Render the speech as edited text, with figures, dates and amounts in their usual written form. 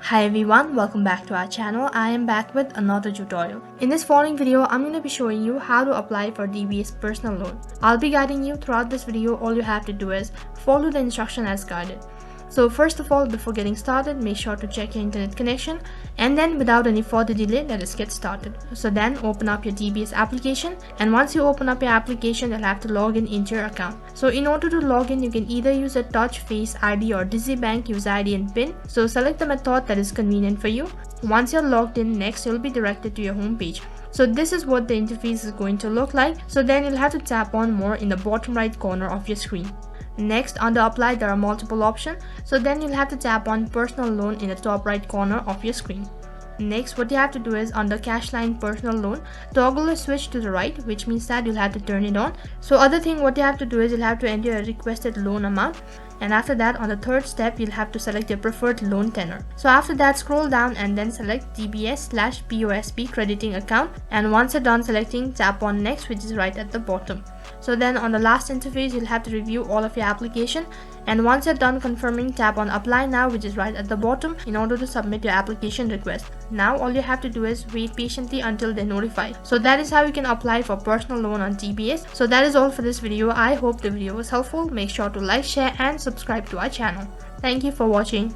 Hi everyone, welcome back to our channel. I am back with another tutorial. In this following video, I'm going to be showing you how to apply for DBS personal loan. I'll be guiding you throughout this video. All you have to do is follow the instruction as guided. So first of all, before getting started, make sure to check your internet connection, and then without any further delay, let us get started. So then open up your DBS application, and once you open up your application, you'll have to log in into your account. So in order to log in, you can either use a touch, face ID or Digi Bank user ID and PIN. So select the method that is convenient for you. Once you're logged in, next you'll be directed to your home page. So this is what the interface is going to look like. So then you'll have to tap on more in the bottom right corner of your screen. Next, under apply, there are multiple options, so then you'll have to tap on personal loan in the top right corner of your screen. Next, what you have to do is under cash line personal loan, toggle the switch to the right, which means that you'll have to turn it on. So other thing what you have to do is you'll have to enter a requested loan amount, and after that on the third step you'll have to select your preferred loan tenor. So after that, scroll down and then select DBS/POSB crediting account, and once you're done selecting, tap on next, which is right at the bottom. So then on the last interface, you'll have to review all of your application, and once you're done confirming, tap on apply now, which is right at the bottom, in order to submit your application request. Now all you have to do is wait patiently until they notify. So that is how you can apply for personal loan on DBS. So that is all for this video. I hope the video was helpful. Make sure to like, share and subscribe to our channel. Thank you for watching.